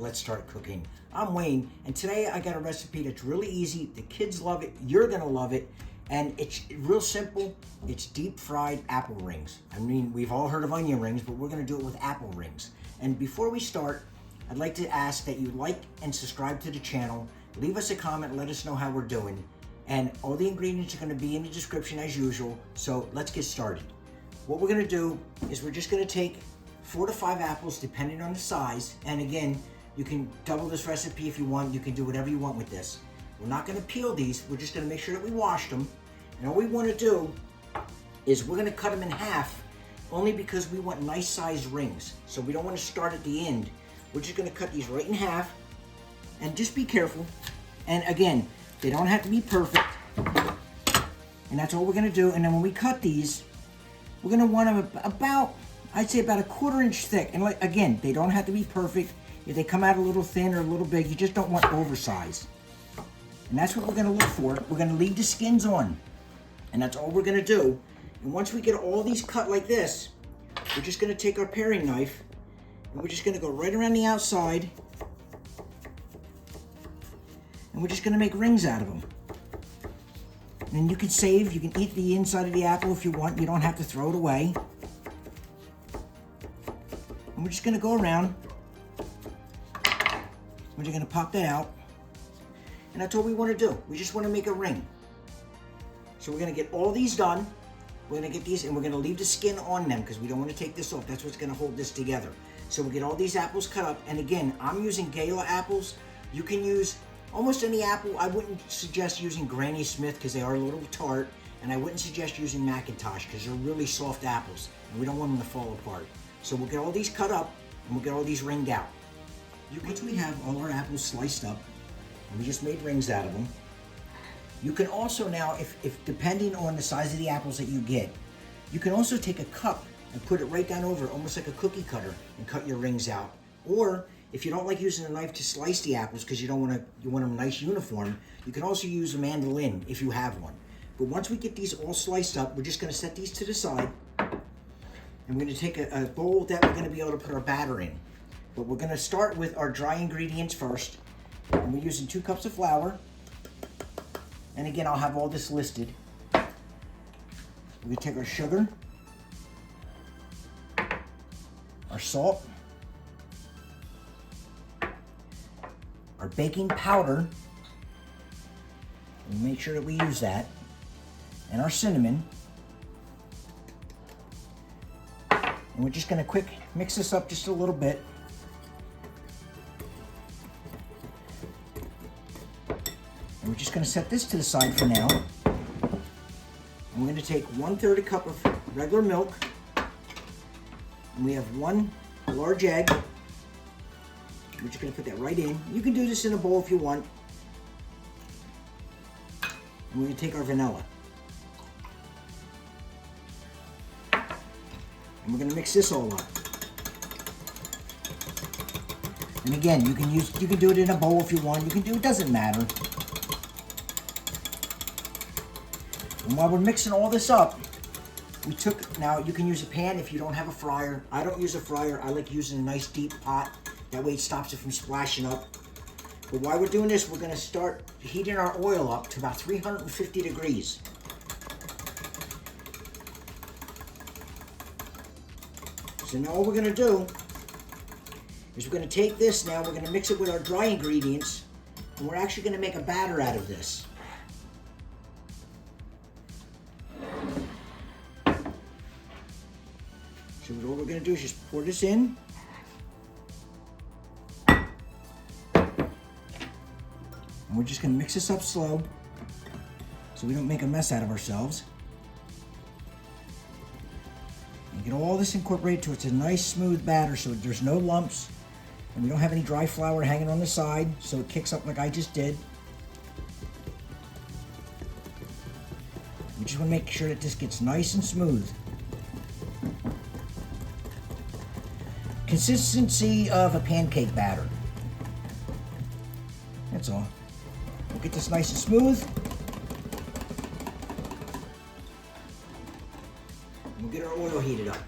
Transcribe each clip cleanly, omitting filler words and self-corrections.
let's start cooking. I'm Wayne, and today I got a recipe that's really easy. The kids love it, you're gonna love it, and it's real simple. It's deep fried apple rings. I mean, we've all heard of onion rings, but we're gonna do it with apple rings. And before we start, I'd like to ask that you like and subscribe to the channel, leave us a comment, let us know how we're doing, and all the ingredients are gonna be in the description as usual, so let's get started. What we're gonna do is we're just gonna take 4 to 5 apples depending on the size, and again, you can double this recipe if you want, you can do whatever you want with this. We're not gonna peel these, we're just gonna make sure that we washed them, and all we wanna do is we're gonna cut them in half, only because we want nice sized rings, so we don't wanna start at the end. We're just gonna cut these right in half, and just be careful, and again, they don't have to be perfect, and that's all we're gonna do. And then when we cut these, we're gonna want them about, I'd say about a 1/4 inch thick. And like, again, they don't have to be perfect. If they come out a little thin or a little big, you just don't want oversized. And that's what we're gonna look for. We're gonna leave the skins on, and that's all we're gonna do. And once we get all these cut like this, we're just gonna take our paring knife, and we're just gonna go right around the outside, and we're just gonna make rings out of them. And you can save, you can eat the inside of the apple if you want, you don't have to throw it away. And we're just gonna go around, we're just gonna pop that out, and that's all we wanna do. We just wanna make a ring. So we're gonna get all these done, we're gonna get these, and we're gonna leave the skin on them because we don't wanna take this off. That's what's gonna hold this together. So we'll get all these apples cut up, and again, I'm using Gala apples. You can use almost any apple. I wouldn't suggest using Granny Smith because they are a little tart, and I wouldn't suggest using McIntosh because they're really soft apples, and we don't want them to fall apart. So we'll get all these cut up, and we'll get all these ringed out. Once we have all our apples sliced up, and we just made rings out of them, you can also now, if depending on the size of the apples that you get, you can also take a cup and put it right down over, almost like a cookie cutter, and cut your rings out. Or if you don't like using a knife to slice the apples because you want them nice uniform, you can also use a mandolin if you have one. But once we get these all sliced up, we're just gonna set these to the side. And we're gonna take a bowl that we're gonna be able to put our batter in. But we're gonna start with our dry ingredients first. And we're using 2 cups of flour. And again, I'll have all this listed. We're gonna take our sugar, our salt, our baking powder, and make sure that we use that, and our cinnamon. And we're just gonna quick mix this up just a little bit. And we're just gonna set this to the side for now. And we're gonna take 1/3 cup of regular milk, and we have 1 large egg. We're just gonna put that right in. You can do this in a bowl if you want. And we're gonna take our vanilla. And we're gonna mix this all up. And again, you can do it in a bowl if you want. It doesn't matter. And while we're mixing all this up, now you can use a pan if you don't have a fryer. I don't use a fryer. I like using a nice deep pot. That way it stops it from splashing up. But while we're doing this, we're gonna start heating our oil up to about 350 degrees. So now all we're gonna do is we're gonna take this now, we're gonna mix it with our dry ingredients, and we're actually gonna make a batter out of this. So what we're gonna do is just pour this in. And we're just gonna mix this up slow so we don't make a mess out of ourselves. And get all this incorporated to it's a nice smooth batter so there's no lumps and we don't have any dry flour hanging on the side so it kicks up like I just did. We just wanna make sure that this gets nice and smooth. Consistency of a pancake batter. That's all. We'll get this nice and smooth. We'll get our oil heated up.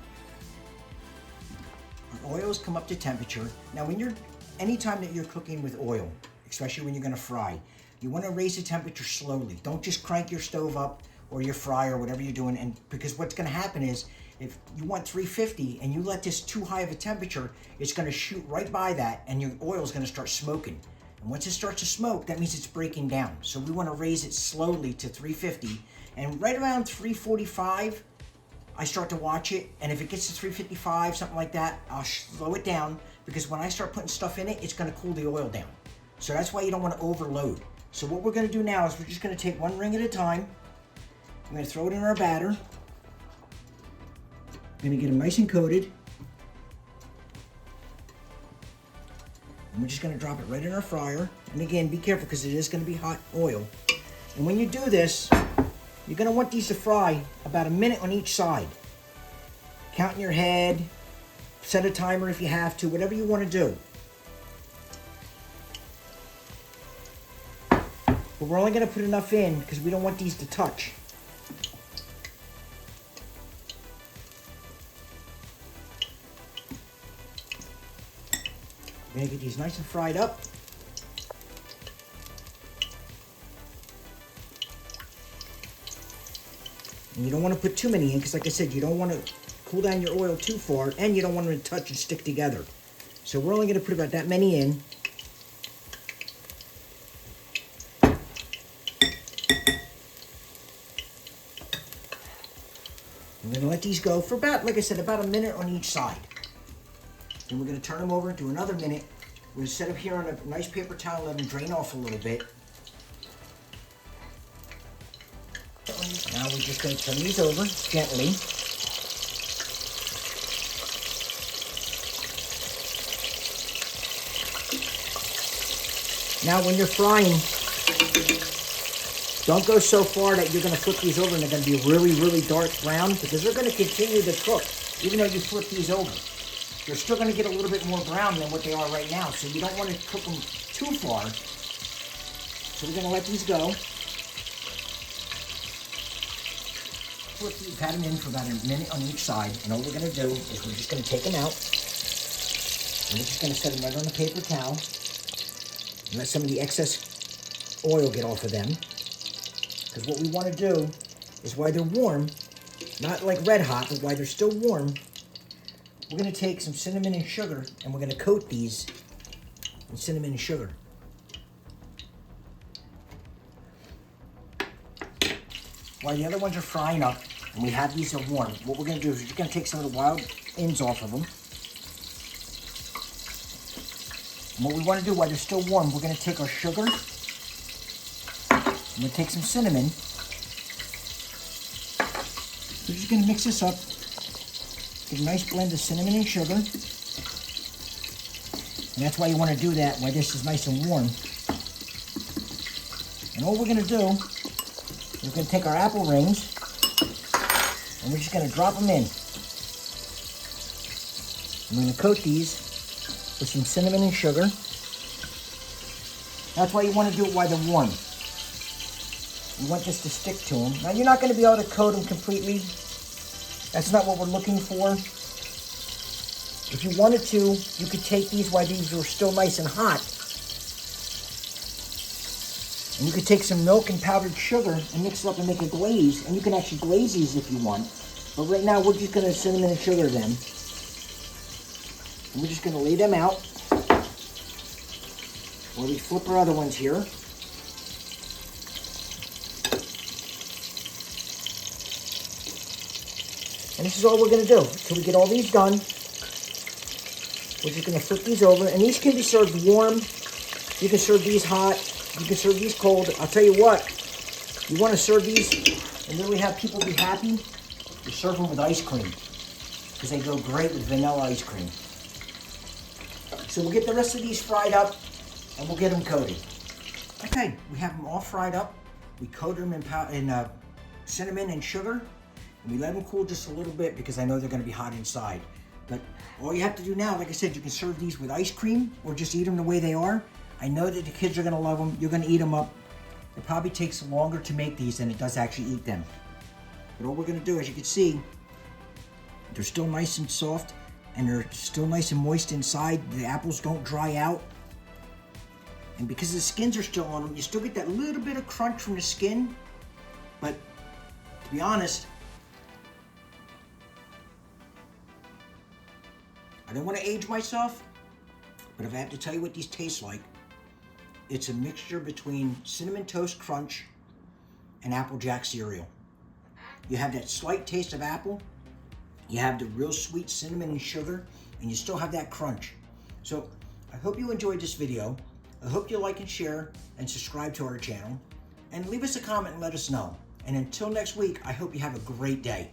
Our oils come up to temperature. Now when you're anytime that you're cooking with oil, especially when you're gonna fry, you wanna raise the temperature slowly. Don't just crank your stove up or your fryer or whatever you're doing, and because what's gonna happen is, if you want 350 and you let this too high of a temperature, it's gonna shoot right by that and your oil is gonna start smoking. And once it starts to smoke, that means it's breaking down. So we wanna raise it slowly to 350, and right around 345, I start to watch it, and if it gets to 355, something like that, I'll slow it down, because when I start putting stuff in it, it's gonna cool the oil down. So that's why you don't wanna overload. So what we're gonna do now is we're just gonna take one ring at a time. I'm gonna throw it in our batter. I'm gonna get them nice and coated. And we're just gonna drop it right in our fryer. And again, be careful because it is gonna be hot oil. And when you do this, you're gonna want these to fry about a minute on each side. Count in your head, set a timer if you have to, whatever you wanna do. But we're only gonna put enough in because we don't want these to touch. We're gonna get these nice and fried up. And you don't want to put too many in because, like I said, you don't want to cool down your oil too far, and you don't want them to touch and stick together. So we're only going to put about that many in. We're going to let these go for about, like I said, about a minute on each side. Then we're going to turn them over and do another minute. We're going to set them here on a nice paper towel, let them drain off a little bit. Now we're just going to turn these over gently. Now when you're frying, don't go so far that you're going to flip these over and they're going to be really, really dark brown, because they're going to continue to cook even though you flip these over. They're still going to get a little bit more brown than what they are right now, so you don't want to cook them too far. So we're going to let these go. We've had them in for about a minute on each side, and all we're going to do is we're just going to take them out, and we're just going to set them right on the paper towel and let some of the excess oil get off of them. Because what we want to do is, while they're warm, not like red hot, but while they're still warm, we're going to take some cinnamon and sugar, and we're going to coat these in cinnamon and sugar. While the other ones are frying up, and we have these are warm, what we're going to do is we're just going to take some of the wild ends off of them. And what we want to do while they're still warm, we're going to take our sugar, and we'll take some cinnamon. We're just going to mix this up, get a nice blend of cinnamon and sugar. And that's why you want to do that while this is nice and warm. And all we're going to do, we're going to take our apple rings, and we're just going to drop them in. I'm going to coat these with some cinnamon and sugar. That's why you want to do it while they're warm. You want this to stick to them. Now, you're not going to be able to coat them completely. That's not what we're looking for. If you wanted to, you could take these while these are still nice and hot, and you could take some milk and powdered sugar and mix it up and make a glaze. And you can actually glaze these if you want. But right now, we're just going to cinnamon and sugar them. And we're just going to lay them out while we flip our other ones here. And this is all we're going to do until we get all these done. We're just going to flip these over. And these can be served warm. You can serve these hot. You can serve these cold. I'll tell you what, you want to serve these and really have people be happy, you serve them with ice cream, because they go great with vanilla ice cream. So we'll get the rest of these fried up, and we'll get them coated. Okay, we have them all fried up. We coat them in cinnamon and sugar, and we let them cool just a little bit because I know they're going to be hot inside. But all you have to do now, like I said, you can serve these with ice cream or just eat them the way they are. I know that the kids are going to love them. You're going to eat them up. It probably takes longer to make these than it does actually eat them. But all we're going to do, as you can see, they're still nice and soft, and they're still nice and moist inside. The apples don't dry out. And because the skins are still on them, you still get that little bit of crunch from the skin. But to be honest, I don't want to age myself, but if I have to tell you what these taste like, it's a mixture between Cinnamon Toast Crunch and Apple Jack cereal. You have that slight taste of apple, you have the real sweet cinnamon and sugar, and you still have that crunch. So I hope you enjoyed this video. I hope you like and share and subscribe to our channel, and leave us a comment and let us know. And until next week, I hope you have a great day.